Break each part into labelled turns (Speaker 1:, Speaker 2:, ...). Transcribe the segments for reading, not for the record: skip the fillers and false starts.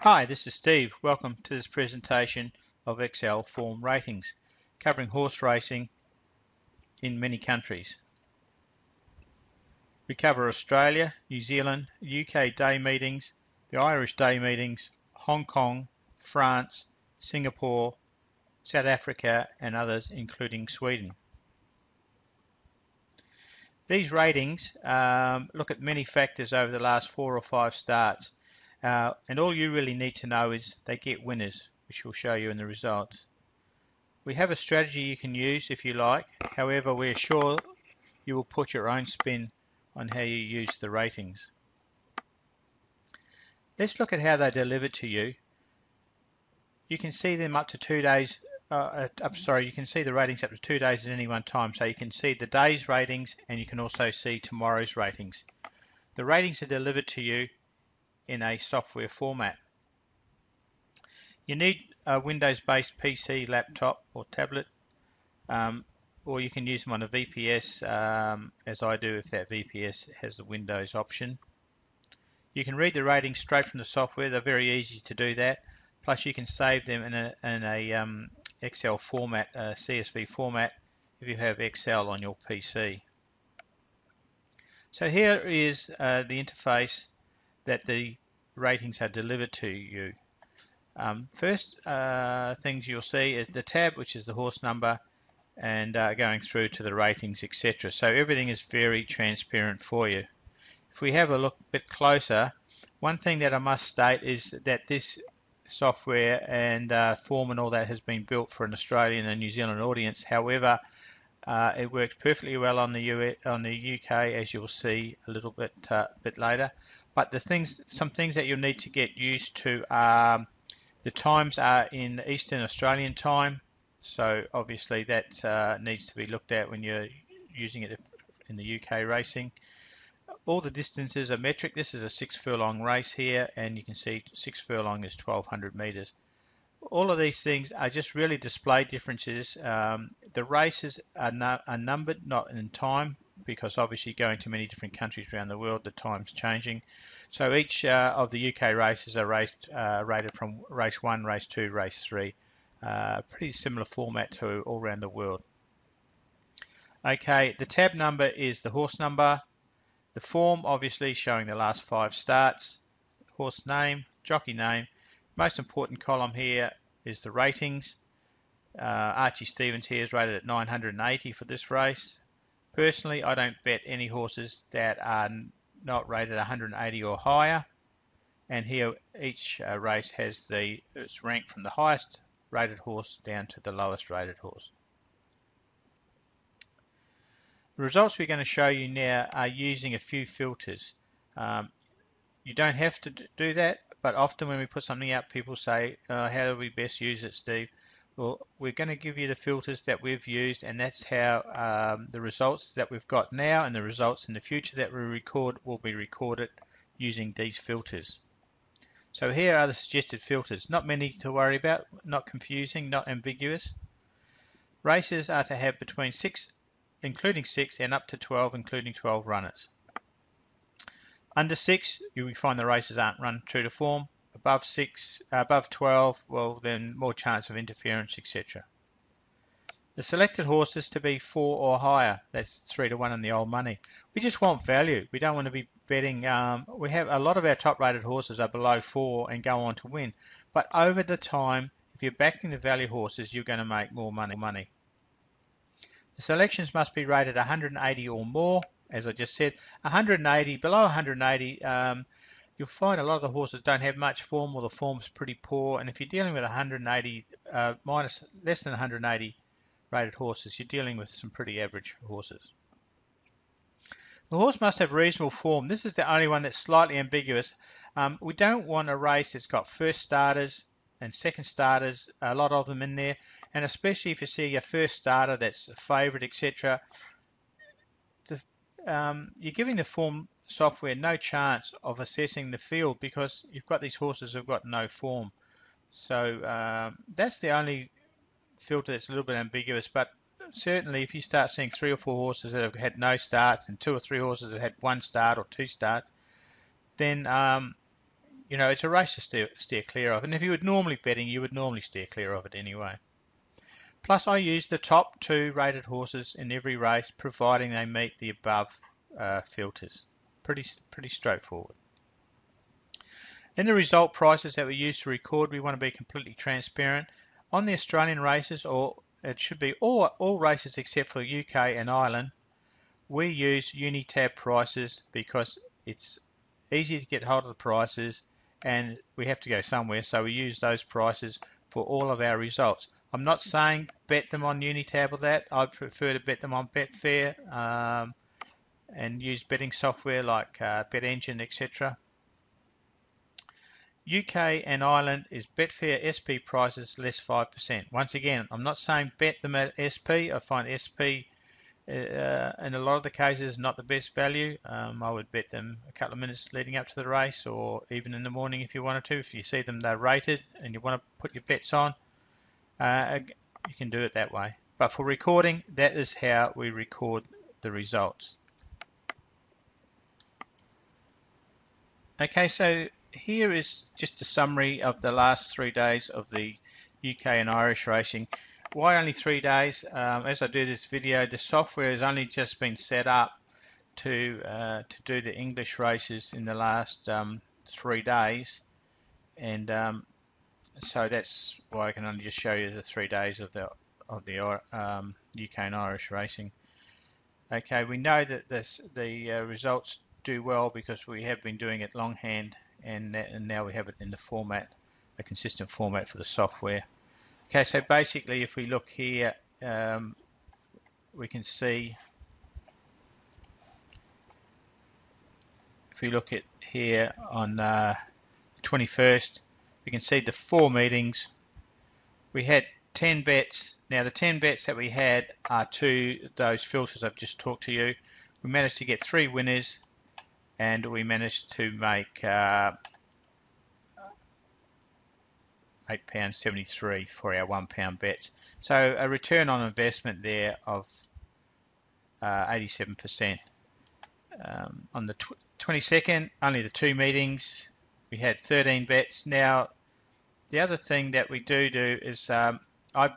Speaker 1: Hi, this is Steve. Welcome to this presentation of XL Form Ratings, covering horse racing in many countries. We cover Australia, New Zealand, UK day meetings, the Irish day meetings, Hong Kong, France, Singapore, South Africa and others including Sweden. These ratings look at many factors over the last 4 or 5 starts. And all you really need to know is they get winners, which we'll show you in the results. We have a strategy you can use if you like. However, we're sure you will put your own spin on how you use the ratings. Let's look at how they're delivered to you. You can see them up to 2 days. You can see the ratings up to 2 days at any one time. So you can see the day's ratings and you can also see tomorrow's ratings. The ratings are delivered to you in a software format. You need a Windows-based PC, laptop or tablet, or you can use them on a VPS, as I do if that VPS has the Windows option. You can read the ratings straight from the software. They're very easy to do that. Plus you can save them in a Excel format, CSV format, if you have Excel on your PC. So here is the interface that the ratings are delivered to you. First things you'll see is the tab, which is the horse number, and going through to the ratings, etc. So everything is very transparent for you. If we have a look a bit closer, one thing that I must state is that this software and form and all that has been built for an Australian and New Zealand audience. However, it works perfectly well on the UK, as you'll see a little bit later. But some things that you'll need to get used to are the times are in Eastern Australian time, so obviously that needs to be looked at when you're using it in the UK racing. All the distances are metric. This is a 6 furlong race here, and you can see 6 furlong is 1200 meters. All of these things are just really display differences. The races are numbered, not in time, because obviously going to many different countries around the world, the time's changing. So each of the UK races are rated from race 1, race 2, race 3. Pretty similar format to all around the world. Okay, the tab number is the horse number. The form obviously showing the last 5 starts. Horse name, jockey name. Most important column here is the ratings. Archie Stevens here is rated at 980 for this race. Personally, I don't bet any horses that are not rated 180 or higher. And here each race has its rank from the highest rated horse down to the lowest rated horse. The results we're going to show you now are using a few filters. You don't have to do that, but often when we put something out, people say, how do we best use it, Steve? Well, we're going to give you the filters that we've used, and that's how the results that we've got now and the results in the future that we record will be recorded using these filters. So here are the suggested filters. Not many to worry about, not confusing, not ambiguous. Races are to have between 6, including 6, and up to 12, including 12 runners. Under 6, you will find the races aren't run true to form. Above 6, above 12, well then more chance of interference, etc. The selected horses to be 4 or higher. That's 3 to 1 in the old money. We just want value. We don't want to be betting. We have a lot of our top-rated horses are below 4 and go on to win. But over the time, if you're backing the value horses, you're going to make more money. The selections must be rated 180 or more. As I just said, 180, below 180, you'll find a lot of the horses don't have much form, or the form's pretty poor. And if you're dealing with 180, less than 180 rated horses, you're dealing with some pretty average horses. The horse must have reasonable form. This is the only one that's slightly ambiguous. We don't want a race that's got first starters and second starters, a lot of them in there, and especially if you see your first starter that's a favourite, etc. You're giving the form software no chance of assessing the field because you've got these horses who've got no form. So that's the only filter that's a little bit ambiguous, but certainly if you start seeing 3 or 4 horses that have had no starts and 2 or 3 horses that have had 1 start or 2 starts, then you know, it's a race to steer clear of. And if you were normally betting, you would normally steer clear of it anyway. Plus, I use the top 2 rated horses in every race, providing they meet the above filters. Pretty straightforward. In the result prices that we use to record, we want to be completely transparent. On the Australian races, or it should be all races except for UK and Ireland, we use Unitab prices because it's easy to get hold of the prices and we have to go somewhere, so we use those prices for all of our results. I'm not saying bet them on Unitab or that. I prefer to bet them on Betfair and use betting software like BetEngine, etc. UK and Ireland is Betfair SP prices less 5%. Once again, I'm not saying bet them at SP. I find SP in a lot of the cases not the best value. I would bet them a couple of minutes leading up to the race, or even in the morning if you wanted to. If you see them they're rated and you want to put your bets on, you can do it that way. But for recording, that is how we record the results. Okay, so here is just a summary of the last 3 days of the UK and Irish racing. Why only 3 days? As I do this video, the software has only just been set up to do the English races in the last 3 days, and so that's why I can only just show you the 3 days of the UK and Irish racing. Okay, we know that the results do well because we have been doing it longhand, and now we have it in the format, a consistent format for the software. Okay, so basically if we look here, we can see, if we look at here on 21st, we can see the 4 meetings. We had 10 bets. Now the 10 bets that we had are to those filters I've just talked to you. We managed to get 3 winners, and we managed to make £8.73 for our £1 bets. So a return on investment there of 87%. On the 22nd, only the 2 meetings. We had 13 bets. Now, the other thing that we do is I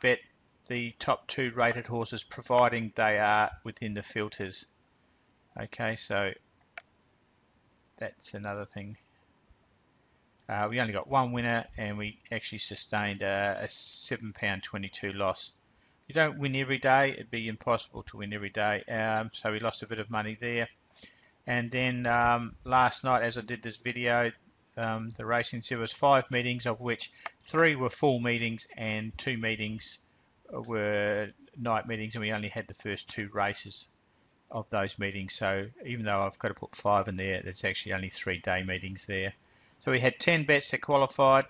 Speaker 1: bet the top 2 rated horses, providing they are within the filters. Okay, so that's another thing. We only got 1 winner, and we actually sustained a £7.22 loss. You don't win every day. It'd be impossible to win every day. So we lost a bit of money there. And then last night, as I did this video, the racing, there was 5 meetings, of which 3 were full meetings and 2 meetings were night meetings, and we only had the first 2 races of those meetings. So even though I've got to put 5 in there, there's actually only 3 day meetings there. So we had 10 bets that qualified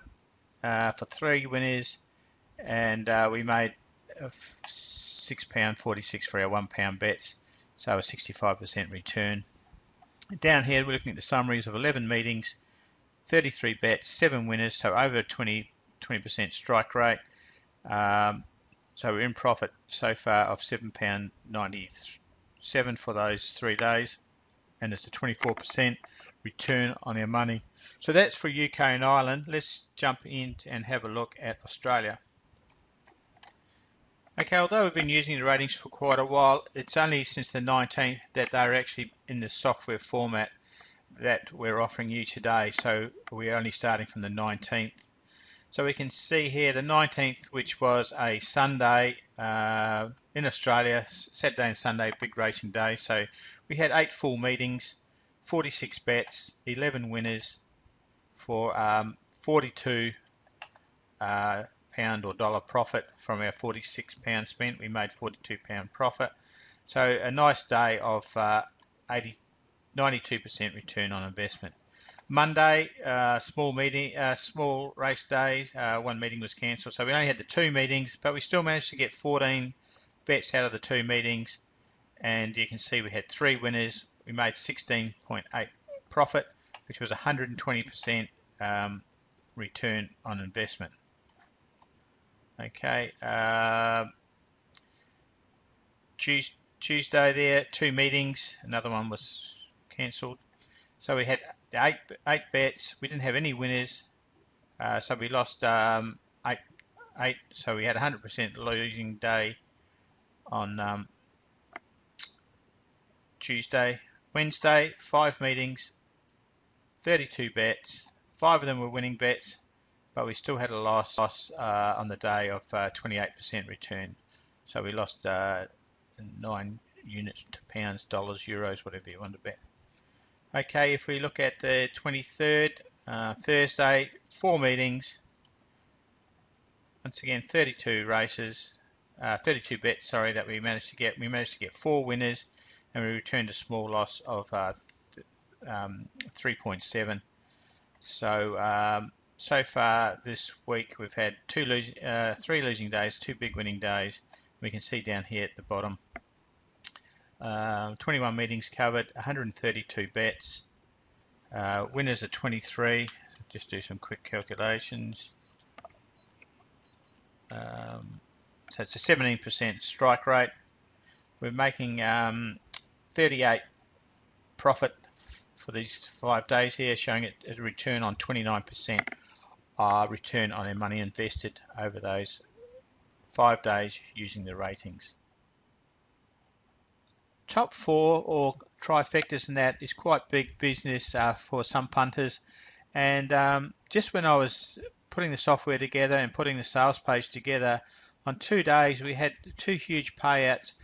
Speaker 1: for 3 winners, and we made £6.46 for our £1 bets, so a 65% return. Down here we're looking at the summaries of 11 meetings, 33 bets, 7 winners, so over 20% strike rate. So we're in profit so far of £7.97 for those 3 days, and it's a 24% return on our money. So that's for UK and Ireland. Let's jump in and have a look at Australia. Okay, although we've been using the ratings for quite a while, it's only since the 19th that they're actually in the software format that we're offering you today. So we're only starting from the 19th. So we can see here the 19th, which was a Sunday in Australia, Saturday and Sunday, big racing day. So we had 8 full meetings, 46 bets, 11 winners for £42 pound or dollar profit from our £46 spent. We made £42 profit. So a nice day of 92% return on investment. Monday, small race days. 1 meeting was cancelled, so we only had the 2 meetings, but we still managed to get 14 bets out of the 2 meetings, and you can see we had 3 winners. We made 16.8 profit, which was 120% return on investment. Okay, Tuesday there, 2 meetings, another one was cancelled. So we had the eight bets, we didn't have any winners, so we lost eight. So we had 100% losing day on Tuesday. Wednesday, 5 meetings, 32 bets. 5 of them were winning bets, but we still had a loss on the day of 28% return. So we lost 9 units to pounds, dollars, euros, whatever you want to bet. Okay, if we look at the 23rd, Thursday, 4 meetings. Once again, 32 races, 32 bets, sorry, that we managed to get. We managed to get 4 winners, and we returned a small loss of 3.7. So so far this week we've had 3 losing days, 2 big winning days. We can see down here at the bottom. 21 meetings covered, 132 bets. Winners are 23. Just do some quick calculations. So it's a 17% strike rate. We're making 38 profit for these 5 days here, showing it a return on 29% return on our money invested over those 5 days using the ratings. Top 4 or trifectas and that is quite big business for some punters, and just when I was putting the software together and putting the sales page together, on 2 days we had 2 huge payouts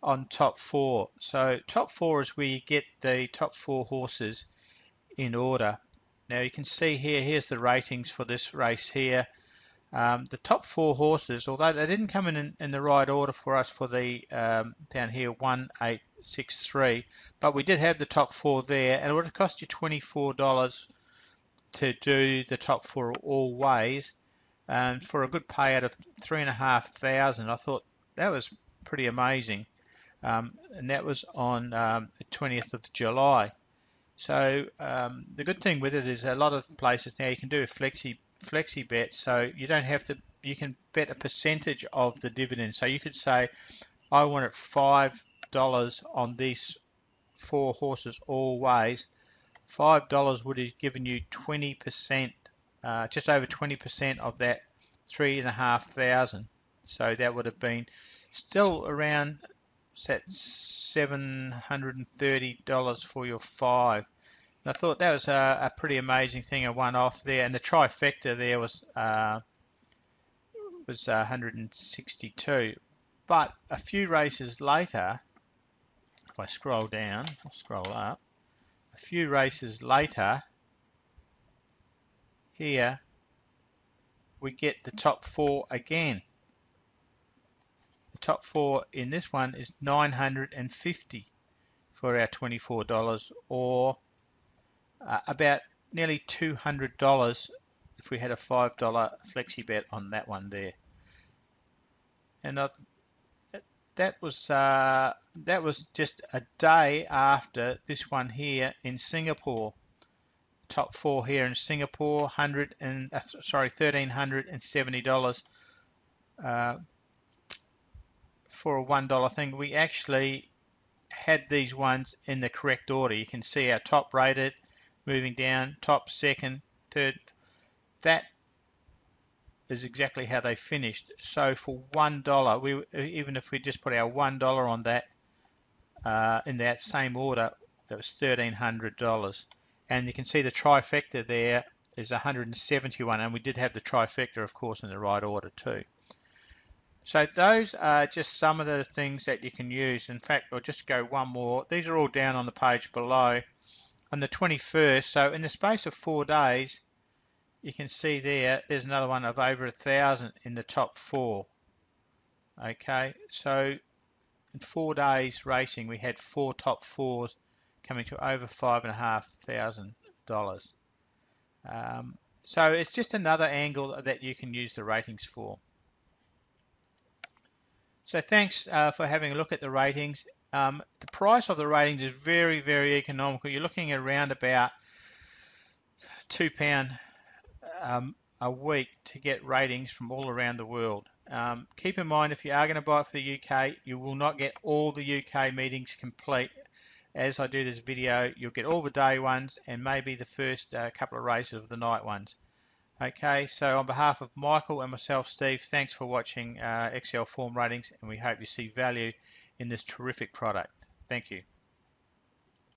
Speaker 1: on top 4. So top 4 is where you get the top 4 horses in order. Now you can see here, here's the ratings for this race here. The top 4 horses, although they didn't come in the right order for us for the down here 1, 8, 6, 3, but we did have the top 4 there, and it would have cost you $24 to do the top 4 all ways, and for a good payout of $3,500. I thought that was pretty amazing, and that was on the 20th of July. So the good thing with it is a lot of places now you can do a flexi bet, so you don't have to. You can bet a percentage of the dividend. So you could say, I want it $5 on these 4 horses all ways. $5 would have given you 20%, just over 20% of that $3,500. So that would have been still around $730 for your 5. And I thought that was a pretty amazing thing, a one-off there. And the trifecta there was 162. But a few races later, if I scroll down, I'll scroll up. A few races later, here we get the top 4 again. The top 4 in this one is $950 for our $24, or about nearly $200 if we had a $5 flexi bet on that one there. And that was just a day after this one here in Singapore. Top 4 here in Singapore, $1,370 for a $1 thing. We actually had these ones in the correct order. You can see our top rated moving down, top, second, third. That is exactly how they finished. So for $1, even if we just put our $1 on that in that same order, that was $1,300. And you can see the trifecta there is 171, and we did have the trifecta, of course, in the right order too. So those are just some of the things that you can use. In fact, I'll just go one more. These are all down on the page below. On the 21st, so in the space of 4 days, you can see there's another one of over 1,000 in the top 4. Okay, so in 4 days racing, we had 4 top 4s coming to over $5,500. So it's just another angle that you can use the ratings for. So thanks for having a look at the ratings. The price of the ratings is very, very economical. You're looking at around about £2 a week to get ratings from all around the world. Keep in mind, if you are going to buy it for the UK, you will not get all the UK meetings complete, as I do this video, you'll get all the day ones and maybe the first couple of races of the night ones. Okay, so on behalf of Michael and myself, Steve, thanks for watching Excel Form Ratings, and we hope you see value in this terrific product. Thank you.